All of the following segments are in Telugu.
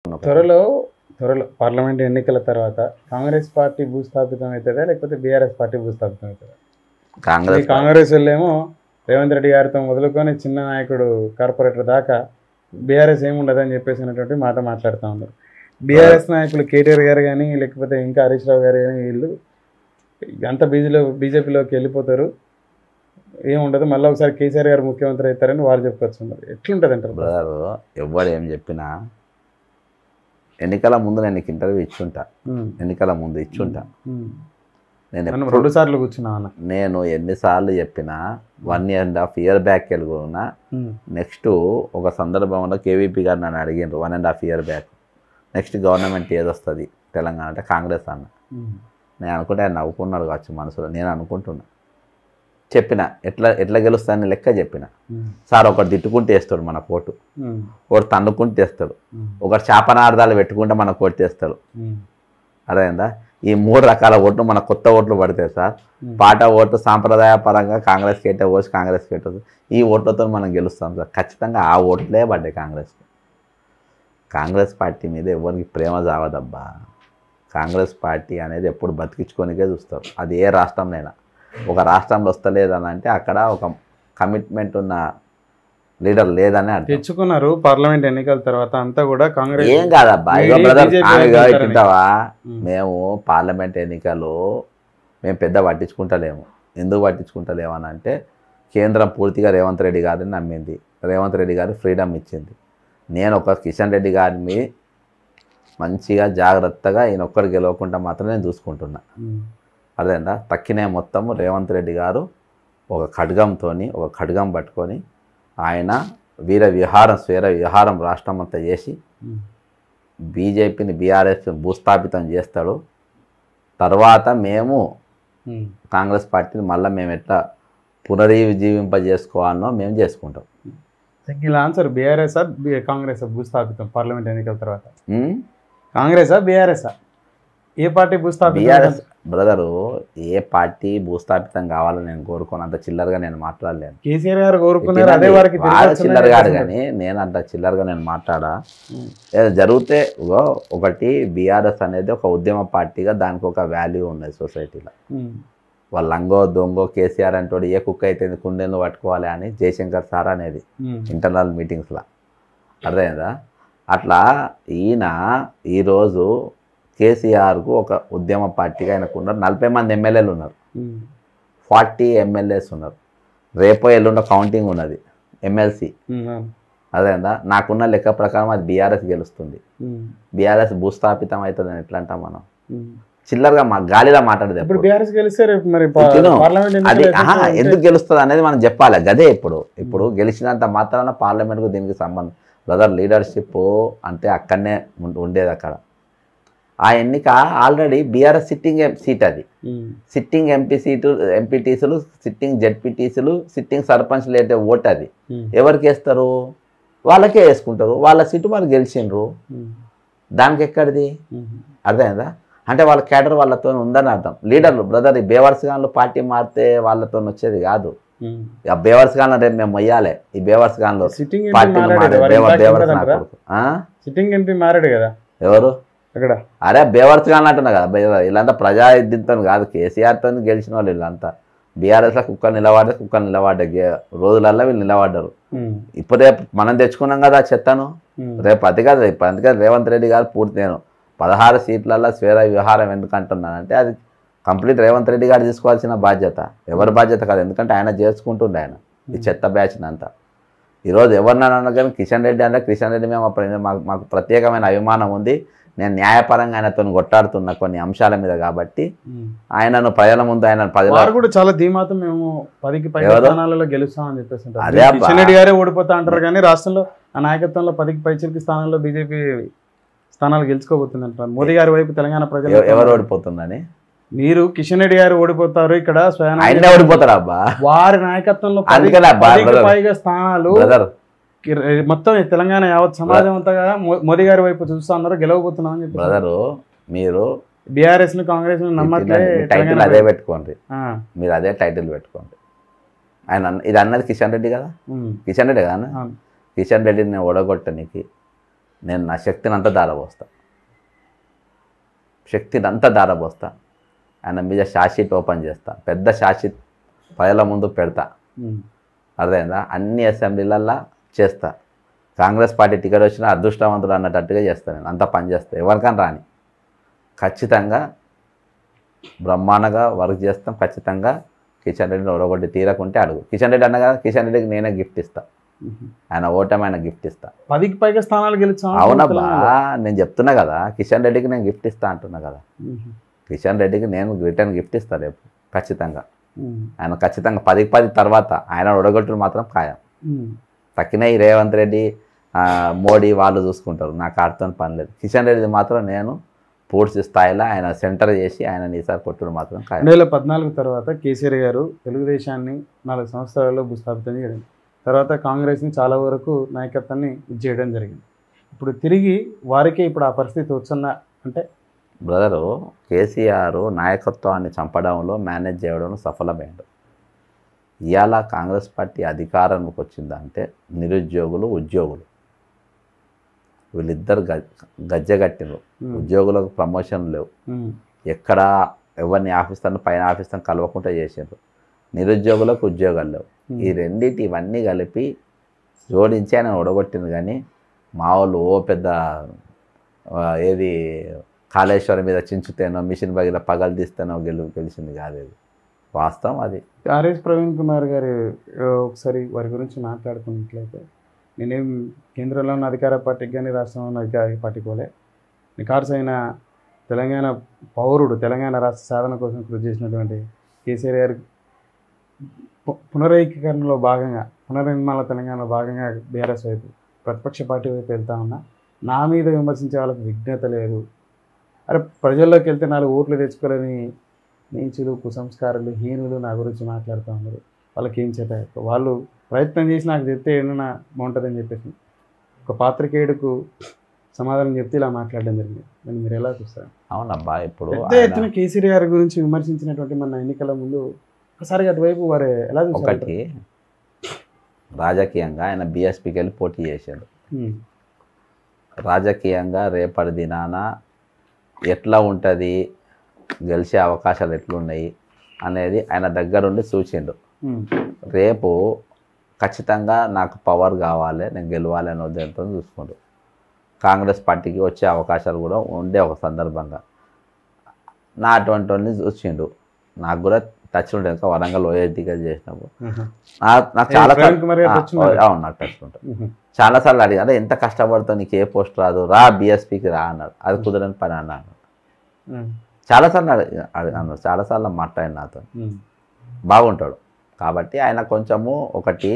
త్వరలో త్వరలో పార్లమెంట్ ఎన్నికల తర్వాత కాంగ్రెస్ పార్టీ భూస్థాపితం అవుతుందా లేకపోతే బీఆర్ఎస్ పార్టీ భూస్థాపితం అవుతుందా? కాంగ్రెస్ వాళ్ళేమో రేవంత్ రెడ్డి గారితో మొదలుకొని చిన్న నాయకుడు కార్పొరేటర్ దాకా బీఆర్ఎస్ ఏముండదని చెప్పేసినటువంటి మాట మాట్లాడుతూ ఉన్నారు. బీఆర్ఎస్ నాయకులు కేటీఆర్ గారు కానీ లేకపోతే ఇంకా హరీష్ రావు గారు కానీ వీళ్ళు అంత బీజేపీలోకి వెళ్ళిపోతారు, ఏముండదు, మళ్ళీ ఒకసారి కేసీఆర్ గారు ముఖ్యమంత్రి అవుతారని వారు చెప్పుకొచ్చున్నారు. ఎట్లుంటుంది అంటారు? బ్రదర్, ఎవరు ఏం చెప్పినా ఎన్నికల ముందు నేను నీకు ఇంటర్వ్యూ ఇచ్చుంటా, ఎన్నికల ముందు ఇచ్చుంటా. నేను 2 సార్లు కూర్చున్నా. నేను ఎన్నిసార్లు చెప్పినా 1.5 year బ్యాక్ వెళ్ళుకున్నా. నెక్స్ట్ ఒక సందర్భంలో కేవీపీ గారు నన్ను అడిగినారు 1.5 year బ్యాక్, నెక్స్ట్ గవర్నమెంట్ ఏది వస్తుంది తెలంగాణ అంటే కాంగ్రెస్ అన్న. నేను అనుకుంటే ఆయన నవ్వుకున్నాడు కావచ్చు మనసులో. నేను అనుకుంటున్నా, చెప్పిన ఎట్లా గెలుస్తానని లెక్క చెప్పిన. సార్ ఒకటి తిట్టుకుంటే వేస్తాడు మన కోటు, ఒకటి తన్నుకుంటే వేస్తాడు, ఒకటి శాపనార్థాలు పెట్టుకుంటే మన కోటు వేస్తాడు. అర్థమైందా? ఈ 3 రకాల ఓట్లు మన కొత్త ఓట్లు పడతాయి సార్. పాట ఓటు సాంప్రదాయ పరంగా కాంగ్రెస్ కేటే వచ్చి కాంగ్రెస్ కేటదు, ఈ ఓట్లతో మనం గెలుస్తాం సార్. ఖచ్చితంగా ఆ ఓట్లే పడ్డాయి కాంగ్రెస్కి. కాంగ్రెస్ పార్టీ మీద ఎవరికి ప్రేమ జావదబ్బా. కాంగ్రెస్ పార్టీ అనేది ఎప్పుడు బతికించుకోనికే చూస్తారు. అది ఏ రాష్ట్రంలోనైనా. ఒక రాష్ట్రంలో వస్తలేదని అంటే అక్కడ ఒక కమిట్మెంట్ ఉన్న లీడర్ లేదని అంటే తెచ్చుకున్నారు. పార్లమెంట్ ఎన్నికల తర్వాత అంతా కూడా కాంగ్రెస్ ఏం కాదబ్బా. ఇట్టింటావా, మేము పార్లమెంట్ ఎన్నికలు మేము పెద్ద పట్టించుకుంటలేము. ఎందుకు పట్టించుకుంటలేము అని అంటే కేంద్రం పూర్తిగా రేవంత్ రెడ్డి గారిని నమ్మింది, రేవంత్ రెడ్డి గారి ఫ్రీడమ్ ఇచ్చింది. నేను ఒక కిషన్ రెడ్డి గారిని మంచిగా జాగ్రత్తగా ఈయన ఒక్కరు గెలవకుండా మాత్రం నేను చూసుకుంటున్నా. అదేందా తక్కినే మొత్తము రేవంత్ రెడ్డి గారు ఒక ఖడ్గం పట్టుకొని ఆయన స్వేర విహారం రాష్ట్రం అంతా చేసి బీజేపీని బీఆర్ఎస్ భూస్థాపితం చేస్తాడు. తర్వాత మేము కాంగ్రెస్ పార్టీని మళ్ళీ మేము ఎట్లా పునరుజ్జీవింపజేసుకోవాలనో మేము చేసుకుంటాం. సింగిల్ ఆన్సర్, బీఆర్ఎస్ కాంగ్రెస్ భూస్థాపితం పార్లమెంట్ ఎన్నికల తర్వాత? కాంగ్రెస్ బీఆర్ఎస్ ఏ పార్టీ భూస్థాపితం? బీఆర్ఎస్ బ్రదరు. ఏ పార్టీ భూస్థాపితం కావాలని నేను కోరుకోను, అంత చిల్లరగా నేను మాట్లాడలేను. కేసీఆర్ గారు కోరుకున్నారు, అదే వారికి చిల్లర కాదు. కానీ నేను అంత చిల్లరగా నేను మాట్లాడా. జరిగితే ఒకటి బీఆర్ఎస్ అనేది ఒక ఉద్యమ పార్టీగా దానికి ఒక వాల్యూ ఉన్నది సొసైటీలో. వాళ్ళ లంగో దొంగో కేసీఆర్ అంటోడు ఏ కుక్క అయితే కుండెలు పట్టుకోవాలి అని జయశంకర్ సార్ అనేది ఇంటర్నల్ మీటింగ్స్లో. అర్థమైందా? అట్లా ఈయన ఈరోజు కేసీఆర్కు ఒక ఉద్యమ పార్టీగా ఆయనకు ఉన్నారు. 40 మంది ఎమ్మెల్యేలు ఉన్నారు, 40 MLAs ఉన్నారు. రేపో ఎల్లుండో కౌంటింగ్ ఉన్నది ఎమ్మెల్సీ. అదేందా? నాకున్న లెక్క ప్రకారం అది బీఆర్ఎస్ గెలుస్తుంది. బీఆర్ఎస్ భూస్థాపితం అవుతుందని ఎట్లా అంటాం మనం? చిల్లరగా గాలిలో మాట్లాడదు. అది ఎందుకు గెలుస్తుంది అనేది మనం చెప్పాలి. గదే ఇప్పుడు గెలిచినంత మాత్రాన పార్లమెంట్కు దీనికి సంబంధం. బ్రదర్, లీడర్షిప్ అంటే అక్కడనే ఉండేది. అక్కడ ఆ ఎన్నిక ఆల్రెడీ బీఆర్ఎస్ సిట్టింగ్ సీట్, అది సిట్టింగ్ ఎంపీ సీటు, ఎంపీటీసీలు, సిట్టింగ్ జెడ్పీటీసీలు, సిట్టింగ్ సర్పంచ్ లేటే ఓటు. అది ఎవరికి వేస్తారు? వాళ్ళకే వేసుకుంటారు. వాళ్ళ సీటు వాళ్ళు గెలిచిండ్రు, దానికి ఎక్కడిది? అర్థమైందా? అంటే వాళ్ళ క్యాడర్ వాళ్ళతో ఉందని అర్థం. లీడర్లు బ్రదర్, ఈ బేవర్స్ గాన్లు పార్టీ మారితే వాళ్ళతో వచ్చేది కాదు. ఆ బేవర్స్ గాన్లో రేపు మేము మొయ్యాలి. ఈ బేవర్స్ గాన్లో పార్టీ సిట్టింగ్ ఎంపీ మారాడు కదా ఎవరు అక్కడ? అరే బేవర్స్ గాన్లు అంటున్నా కదా. వీళ్ళంతా ప్రజాయుద్ధంతో కాదు, కేసీఆర్తో గెలిచిన వాళ్ళు వీళ్ళంతా. బీఆర్ఎస్లో కుక్కలు నిలబడ్డాయి రోజులల్లో వీళ్ళు నిలబడ్డారు. ఇప్పుడు రేపు మనం తెచ్చుకున్నాం కదా చెత్తను. రేపు అందుకే రేవంత్ రెడ్డి గారు పూర్తి, నేను 16 సీట్లలో స్వేర వ్యవహారం ఎందుకు అంటున్నానంటే అది కంప్లీట్ రేవంత్ రెడ్డి గారు తీసుకోవాల్సిన బాధ్యత, ఎవరి బాధ్యత కాదు. ఎందుకంటే ఆయన చేసుకుంటుండే ఆయన ఈ చెత్త బ్యాచ్ని అంతా. ఈరోజు ఎవరినన్నా కానీ కిషన్ రెడ్డి అంటే కిషన్ రెడ్డి మేము మాకు ప్రత్యేకమైన అభిమానం ఉంది. నేను న్యాయపరంగా ఆయనతో కొట్టాడుతున్నా కొన్ని అంశాల మీద. కాబట్టి ఆయనను ప్రజల ముందు కూడా చాలా ధీమాతో మేము 10కి పైగా స్థానాలలో గెలుస్తామని చెప్పేసి అదే కిషన్ రెడ్డి గారే ఓడిపోతా అంటారు. కానీ రాష్ట్రంలో ఆ నాయకత్వంలో 10కి పైచికి స్థానాల్లో బీజేపీ స్థానాలు గెలుచుకోబోతుంది అంటారు. మోదీ గారి వైపు తెలంగాణ ప్రజలు ఎవరు ఓడిపోతుందని మీరు కిషన్ రెడ్డి గారు ఓడిపోతారు, ఇక్కడ ఓడిపోతారు అబ్బా. వారి నాయకత్వంలో 10కి పైగా స్థానాలు మొత్తం తెలంగాణ యావత్ సమాజం అంతా మోదీ గారి వైపు చూస్తా ఉన్నారు, గెలవబోతున్నాం అని చెప్పి. బ్రదరు, మీరు బీఆర్ఎస్ ను కాంగ్రెస్ ను నమ్మట్లేదు. టైటిల్ అదే పెట్టుకోండి, మీరు అదే టైటిల్ పెట్టుకోండి. ఆయన ఇది అన్నది కిషన్ రెడ్డి కదా, కిషన్ రెడ్డి కదా. కిషన్ రెడ్డిని ఓడగొట్టనికి నేను నా శక్తిని అంతా దారపోస్తా, ఆయన మీద షార్ట్షీట్ ఓపెన్ చేస్తా, పెద్ద షార్ట్షీట్ ప్రజల ముందు పెడతా, అర్థమైందా? అన్ని అసెంబ్లీలల్లో చేస్తా. కాంగ్రెస్ పార్టీ టికెట్ వచ్చినా అదృష్టవంతుడు అన్నట్టుగా చేస్తాను. నేను అంత పని చేస్తా, ఎవరికైనా రాని ఖచ్చితంగా బ్రహ్మాండంగా వర్క్ చేస్తాం. ఖచ్చితంగా కిషన్ రెడ్డిని ఒడగొట్టి తీరకుంటే అడుగు. కిషన్ రెడ్డి అన్న కదా, కిషన్ రెడ్డికి నేనే గిఫ్ట్ ఇస్తా, ఆయన ఓటమి ఆయన గిఫ్ట్ ఇస్తా. 10కి పైగా స్థానాలు గెలిచాం. అవునబ్బా, నేను చెప్తున్నా కదా, కిషన్ రెడ్డికి నేను గిఫ్ట్ ఇస్తా అంటున్నా కదా. కిషన్ రెడ్డికి నేను రిటర్న్ గిఫ్ట్ ఇస్తా రేపు ఖచ్చితంగా. ఆయన ఖచ్చితంగా 10కి 10 తర్వాత ఆయన ఒడగొట్టుడు మాత్రం ఖాయం. తక్కిన ఈ రేవంత్ రెడ్డి మోడీ వాళ్ళు చూసుకుంటారు, నాకు ఆడుతో పని లేదు. కిషన్ రెడ్డిది మాత్రం నేను పూర్తి స్థాయిలో ఆయన సెంటర్ చేసి ఆయన ఈసారి కొట్టుడు మాత్రం ఖాయం. 2014 తర్వాత కేసీఆర్ గారు తెలుగుదేశాన్ని 4 సంవత్సరాలలో భూస్థాపితం చేయడం, తర్వాత కాంగ్రెస్ని చాలా వరకు నాయకత్వాన్ని చేయడం జరిగింది. ఇప్పుడు తిరిగి వారికే ఇప్పుడు ఆ పరిస్థితి వచ్చిందా అంటే? బ్రదరు, కేసీఆర్ నాయకత్వాన్ని చంపడంలో మేనేజ్ చేయడంలో సఫలమైండు. ఇవాళ కాంగ్రెస్ పార్టీ అధికారంలోకి వచ్చిందంటే నిరుద్యోగులు ఉద్యోగులు వీళ్ళిద్దరు గజ్జగట్టినరు. ఉద్యోగులకు ప్రమోషన్ లేవు, ఎక్కడ ఎవరిని ఆఫీస్తాను పైన ఆఫీస్తాను కలవకుండా చేసిండ్రు. నిరుద్యోగులకు ఉద్యోగాలు లేవు. ఈ రెండింటి ఇవన్నీ కలిపి జోడించి ఆయన ఒడగొట్టింది. కానీ మా వాళ్ళు ఓ పెద్ద ఏది కాళేశ్వరం మీద చించుతేనో మిషన్ బగిల పగలు తీస్తేనో గెలిచింది కాదు, వాస్తవం అది. ఆర్ఎస్ ప్రవీణ్ కుమార్ గారు ఒకసారి వారి గురించి మాట్లాడుకున్నట్లయితే, నేనేం కేంద్రంలో ఉన్న అధికార పార్టీకి కానీ రాష్ట్రంలో ఉన్న అధికార పార్టీకి పోలే, నిఖార్సైన తెలంగాణ పౌరుడు, తెలంగాణ రాష్ట్ర సాధన కోసం కృషి చేసినటువంటి కేసీఆర్ గారి పునరేకీకరణలో భాగంగా, పునర్నిర్మాణ తెలంగాణలో భాగంగా బీఆర్ఎస్ వైపు ప్రతిపక్ష పార్టీ వైపు వెళ్తా ఉన్నా, నా మీద విమర్శించే వాళ్ళకి విఘ్నత లేదు. అరే ప్రజల్లోకి వెళ్తే 4 ఓట్లు తెచ్చుకోలేని నీచులు, కుసంస్కారులు, హీనులు నా గురించి మాట్లాడుతూ ఉన్నారు. వాళ్ళకి ఏం చేత వాళ్ళు ప్రయత్నం చేసి నాకు చెప్తే ఏమైనా బాగుంటుందని చెప్పేసి ఒక పాత్రికేయుడుకు సమాధానం చెప్తే ఇలా మాట్లాడడం జరిగింది. దాన్ని మీరు ఎలా చూస్తారు? అవునబ్బా, ఇప్పుడు పెద్ద ఎత్తున కేసీఆర్ గారి గురించి విమర్శించినటువంటి మన ఎన్నికల ముందు ఒకసారి అటువైపు వారు ఎలా చూస్తారు? ఒకటి రాజకీయంగా ఆయన బీఎస్పీకి వెళ్ళి పోటీ చేశాడు. రాజకీయంగా రేపటి దినాన ఎట్లా ఉంటుంది, గెలిచే అవకాశాలు ఎట్లున్నాయి అనేది ఆయన దగ్గరుండి చూసిండు. రేపు ఖచ్చితంగా నాకు పవర్ కావాలి, నేను గెలవాలి అనే ఉద్దేశంతో చూసుకుంటు కాంగ్రెస్ పార్టీకి వచ్చే అవకాశాలు కూడా ఉండే ఒక సందర్భంగా నా అటువంటి వాళ్ళని చూసిండు. నాకు కూడా టచ్ ఉంటుంది, ఇంకా వరంగల్ ఓఎస్డీగా చేసినప్పుడు నాకు చాలా అవును నాకు టచ్ ఉంటుంది. చాలాసార్లు అడిగి అంటే ఎంత కష్టపడతావు, నీకు ఏ పోస్ట్ రాదు, రా బీఎస్పీకి రా అన్నాడు. అది కుదరని పని అన్నాడు. చాలాసార్లు అన్నాడు, చాలాసార్లు మాట్లాడి నాతో బాగుంటాడు. కాబట్టి ఆయన కొంచెము ఒకటి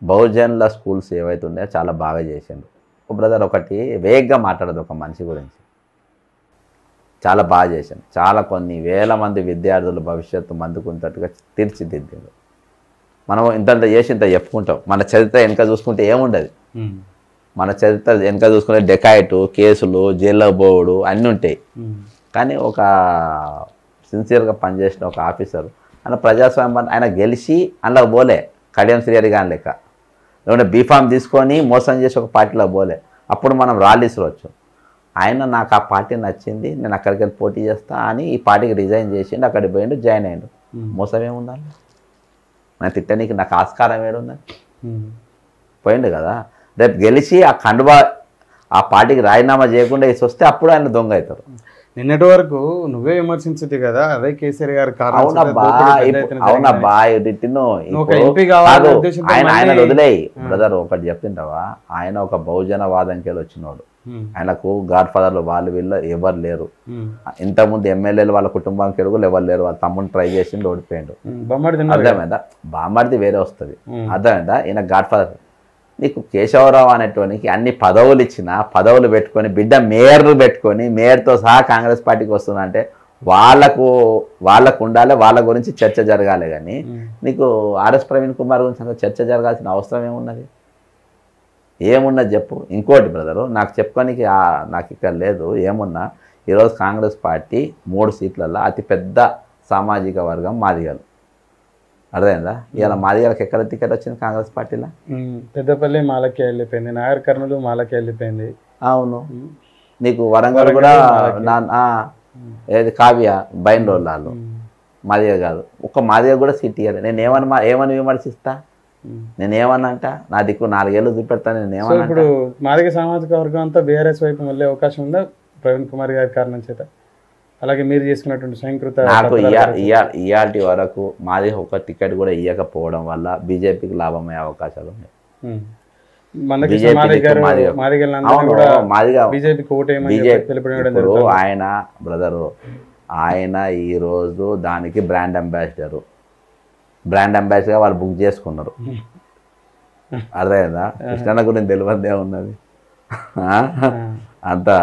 బహుజనుల స్కూల్స్ ఏవైతే ఉన్నాయో చాలా బాగా చేసిండు. బ్రదర్ ఒకటి వేగంగా మాట్లాడదు ఒక మనిషి గురించి, చాలా బాగా చేశాను. చాలా కొన్ని వేల మంది విద్యార్థుల భవిష్యత్తు మందుకున్నట్టుగా తీర్చిదిద్దాడు. మనం ఇంత చేసి ఇంత చెప్పుకుంటాం, మన చరిత్ర వెనక చూసుకుంటే ఏముండదు. మన చరిత్ర వెనక చూసుకుంటే డెకాయిటు, కేసులు, జైల్లో పోవుడు అన్నీ ఉంటాయి. కానీ ఒక సిన్సియర్గా పనిచేసిన ఒక ఆఫీసరు ఆయన ప్రజాస్వామ్యం ఆయన గెలిచి అందులో పోలే కడియం శ్రీహరి గాని లెక్క, లేకుంటే బీఫామ్ తీసుకొని మోసం చేసి ఒక పార్టీలో పోలే. అప్పుడు మనం రాలీసురొచ్చు. ఆయన నాకు ఆ పార్టీ నచ్చింది, నేను అక్కడికి వెళ్ళి పోటీ చేస్తా అని ఈ పార్టీకి రిజైన్ చేసిండు, అక్కడికి పోయిండు, జాయిన్ అయ్యిండు. మోసం ఏముందని నేను తిట్టనీకి నాకు ఆస్కారం ఏడుందని పోయిండు కదా. రేపు గెలిచి ఆ కండువా ఆ పార్టీకి రాజీనామా చేయకుండా వేసి వస్తే అప్పుడు ఆయన దొంగ అవుతారు. నిన్నటి వరకు నువ్వే విమర్శించే కదా, అదే కేసీఆర్ గారు ఆయన వదిలేయి. బ్రదర్ ఒకటి చెప్తుంటావా, ఆయన ఒక బహుజనవాదంకి వెళ్ళి వచ్చినోడు. ఆయనకు గాడ్ ఫాదర్లు వాళ్ళు వీళ్ళు ఎవరు లేరు. ఇంతకుముందు ఎమ్మెల్యేలు వాళ్ళ కుటుంబానికి ఎరుగులు ఎవరు లేరు. వాళ్ళ తమ్ముని ట్రై చేసి ఓడిపోయిండు. అర్థమైందా? బామ్మడిది వేరే వస్తుంది. అర్థమైందా? ఈయన గాడ్ ఫాదర్. నీకు కేశవరావు అనేటువంటి అన్ని పదవులు ఇచ్చిన పదవులు పెట్టుకొని బిడ్డ మేయర్లు పెట్టుకొని మేయర్తో సహా కాంగ్రెస్ పార్టీకి వస్తుందంటే వాళ్ళకు ఉండాలి, వాళ్ళ గురించి చర్చ జరగాలి. కానీ నీకు ఆర్ఎస్ ప్రవీణ్ కుమార్ గురించి అంత చర్చ జరగాల్సిన అవసరం ఏమున్నది? ఏమున్నది చెప్పు. ఇంకోటి బ్రదరు, నాకు చెప్పుకోనికి నాకు ఇక్కడ లేదు. ఏమున్నా ఈరోజు కాంగ్రెస్ పార్టీ 3 సీట్లలో అతిపెద్ద సామాజిక వర్గం మాదిగలు. అర్థమైందా? ఇలా మాదిగలకు ఎక్కడ టికెట్ వచ్చింది కాంగ్రెస్ పార్టీలో? పెద్దపల్లి మాలకి వెళ్ళిపోయింది, నాగర్ కర్నూలు మాలకి వెళ్ళిపోయింది, అవును నీకు వరంగల్ కూడా ఏది కావ్య బైండ్రోల్ వాళ్ళు మాదిగ కాదు ఒక్క మాదిగ కూడా సీట్ ఇవ్వాలి. నేను ఏమని విమర్శిస్తా, నేను ఏమన్నా అంట నా దిక్కు 4 ఏళ్ళు చూపెడతాను. నేను ఏమన్నా ఇప్పుడు మాదిగ సామాజిక వర్గం అంతా బీఆర్ఎస్ వైపు వెళ్ళే అవకాశం ఉందా ప్రవీణ్ కుమార్ గారి కారణం చేత? అలాగే మీరు చేసుకున్నటువంటి స్వయంకృత నాకు ఇయాల్టి వరకు మాది ఒక టికెట్ కూడా ఇవ్వకపోవడం వల్ల బీజేపీకి లాభమయ్యే అవకాశాలు ఉన్నాయి. ఇప్పుడు ఆయన బ్రదరు ఆయన ఈరోజు దానికి బ్రాండ్ అంబాసిడరు. బ్రాండ్ అంబాసిడర్గా వాళ్ళు బుక్ చేసుకున్నారు. అర్థమైందా? కృష్ణ గురించి తెలియదే ఉన్నది అంతా.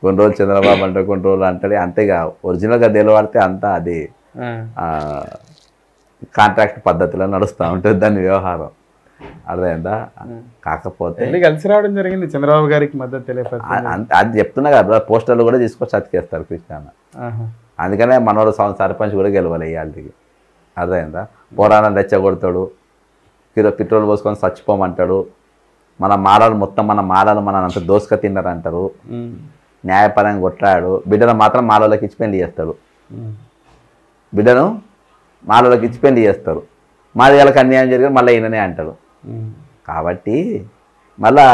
కొన్ని రోజులు చంద్రబాబు అంటే కొన్ని రోజులు అంటే అంతేగా ఒరిజినల్గా తెలియబడితే అంతా అది కాంట్రాక్ట్ పద్ధతిలో నడుస్తూ ఉంటుంది దాని వ్యవహారం. అర్థమైందా? కాకపోతే కలిసి రావడం జరిగింది చంద్రబాబు గారికి మద్దతు తెలియదు అది చెప్తున్నా కదా, పోస్టర్లు కూడా తీసుకొచ్చి అతికేస్తారు కృష్ణ. అందుకనే మనోడు సర్పంచ్ కూడా గెలవాలి ఇవాళకి. అర్థమైందా? పోరాణం రెచ్చగొడతాడు, పెట్రోల్ పోసుకొని చచ్చిపోమంటాడు. మన మాలలు మొత్తం మన అంత దోసుక తిన్నారంటారు. న్యాయపరంగా కొట్లాడు. బిడ్డను మాత్రం మాలలోకి ఇచ్చి పెళ్లి చేస్తాడు. బిడ్డను మాలలోకి ఇచ్చి పెళ్లి చేస్తారు. మాదిగలకు అన్యాయం జరిగి మళ్ళీ ఈయననే అంటాడు. కాబట్టి మళ్ళా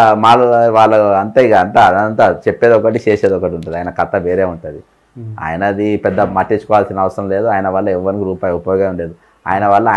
వాళ్ళ అంతే ఇక అదంతా చెప్పేది ఒకటి చేసేది ఒకటి ఉంటుంది. ఆయన కథ వేరే ఉంటుంది. ఆయనది పెద్ద మట్టించుకోవాల్సిన అవసరం లేదు. ఆయన వల్ల ఎవరికి రూపాయి ఉపయోగం లేదు. ఆయన వల్ల